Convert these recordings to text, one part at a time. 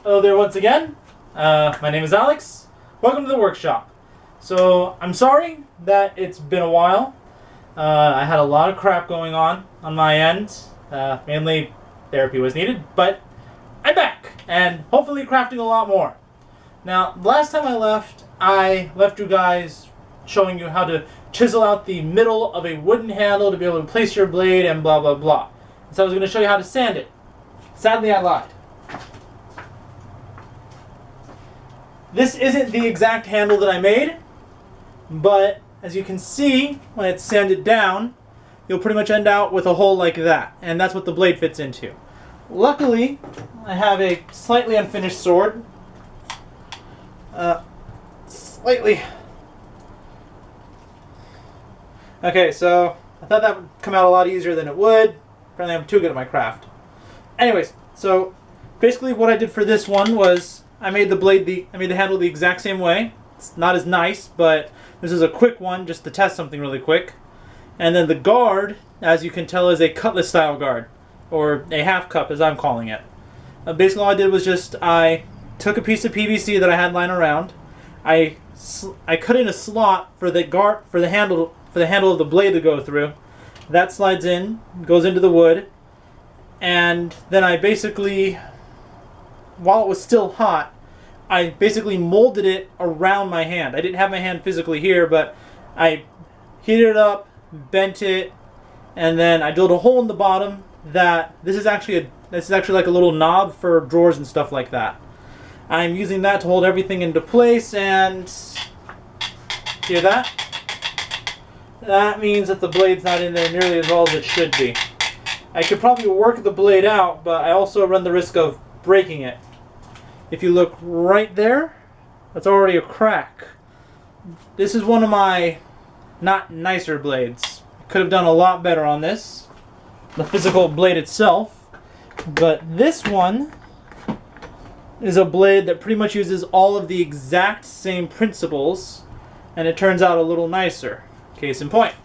Hello there once again. My name is Alex. Welcome to the workshop. So I'm sorry that it's been a while. I had a lot of crap going on my end. Mainly therapy was needed, but I'm back and hopefully crafting a lot more. Now, last time I left you guys showing you how to chisel out the middle of a wooden handle to be able to place your blade and blah blah blah. So I was going to show you how to sand it. Sadly, I lied. This isn't the exact handle that I made, but as you can see, when it's sanded down, you'll pretty much end out with a hole like that, and that's what the blade fits into. Luckily, I have a slightly unfinished sword. Slightly. Okay, so I thought that would come out a lot easier than it would. Apparently I'm too good at my craft. Anyways, so basically what I did for this one was I made the handle the exact same way. It's not as nice, but this is a quick one just to test something really quick. And then the guard, as you can tell, is a Cutlass style guard, or a half cup as I'm calling it. Basically all I did was just I took a piece of PVC that I had lying around. I cut in a slot for the handle of the blade to go through. That slides in, goes into the wood, and then I basically, while it was still hot, I basically molded it around my hand. I didn't have my hand physically here, but I heated it up, bent it, and then I drilled a hole in the bottom. This is actually like a little knob for drawers and stuff like that. I'm using that to hold everything into place, and hear that? That means that the blade's not in there nearly as well as it should be. I could probably work the blade out, but I also run the risk of breaking it. If you look right there, that's already a crack. This is one of my not nicer blades. Could have done a lot better on this, the physical blade itself, but this one is a blade that pretty much uses all of the exact same principles, and it turns out a little nicer. Case in point.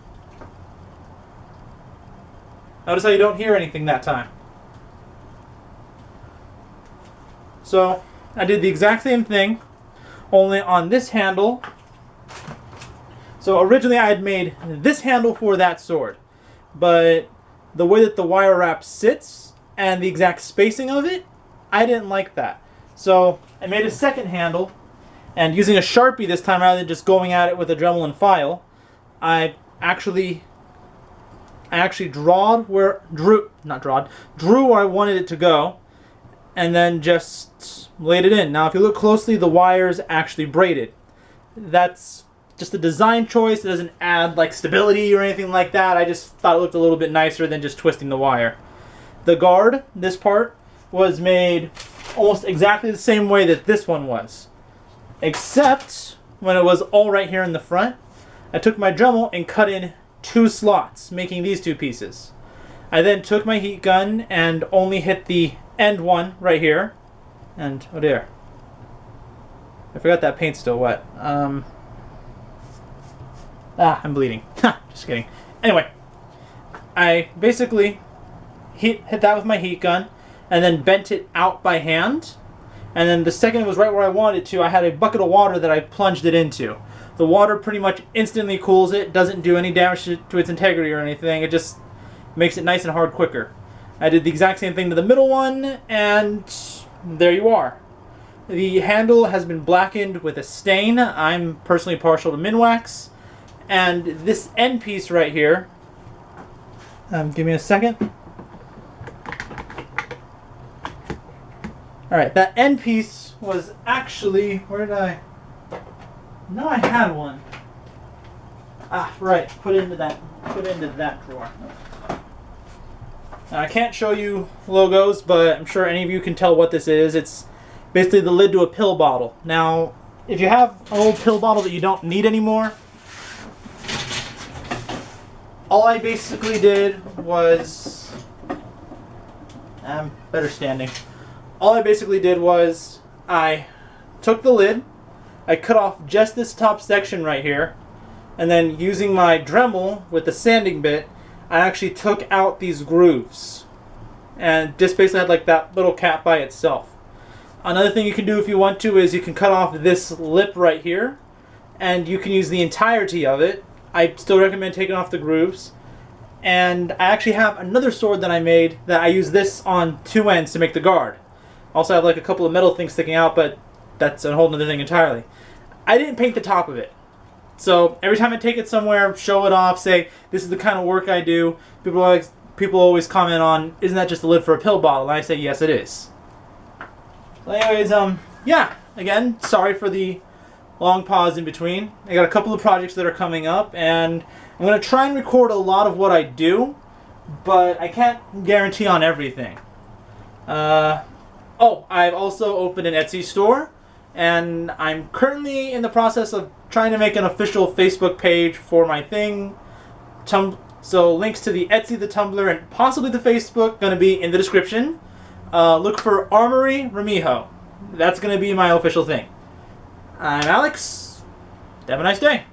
Notice how you don't hear anything that time. So I did the exact same thing, only on this handle. So originally I had made this handle for that sword, but the way that the wire wrap sits and the exact spacing of it, I didn't like that. So I made a second handle, and using a Sharpie this time rather than just going at it with a Dremel and file, I actually drew where I wanted it to go, and then just laid it in. Now if you look closely, the wire's actually braided. That's just a design choice. It doesn't add like stability or anything like that. I just thought it looked a little bit nicer than just twisting the wire. The guard, this part, was made almost exactly the same way that this one was, except when it was all right here in the front, I took my Dremel and cut in 2 slots, making these 2 pieces. I then took my heat gun and only hit the end one right here. And, oh dear. I forgot that paint's still wet. I'm bleeding. Just kidding. Anyway, I basically hit that with my heat gun and then bent it out by hand. And then the second it was right where I wanted it to, I had a bucket of water that I plunged it into. The water pretty much instantly cools it, doesn't do any damage to its integrity or anything. It just makes it nice and hard quicker. I did the exact same thing to the middle one, and there you are. The handle has been blackened with a stain. I'm personally partial to Minwax. And this end piece right here, give me a second. Alright, that end piece was actually, where did I... No, I had one. Right. Put it into that drawer. Now, I can't show you logos, but I'm sure any of you can tell what this is. It's basically the lid to a pill bottle. Now, if you have an old pill bottle that you don't need anymore, all I basically did was... I'm better standing. All I basically did was I took the lid, I cut off just this top section right here, and then using my Dremel with the sanding bit, I actually took out these grooves. And just basically had like that little cap by itself. Another thing you can do if you want to is you can cut off this lip right here, and you can use the entirety of it. I still recommend taking off the grooves. And I actually have another sword that I made that I use this on two ends to make the guard. Also have like a couple of metal things sticking out, but that's a whole other thing entirely. I didn't paint the top of it. So every time I take it somewhere, show it off, say this is the kind of work I do, people always comment on, isn't that just a lid for a pill bottle? And I say yes, it is. So anyways, yeah, again, sorry for the long pause in between. I got a couple of projects that are coming up, and I'm going to try and record a lot of what I do, but I can't guarantee on everything. Oh, I've also opened an Etsy store, and I'm currently in the process of trying to make an official Facebook page for my thing. So links to the Etsy, the Tumblr, and possibly the Facebook going to be in the description. Look for Armory Remijo. That's going to be my official thing. I'm Alex. Have a nice day.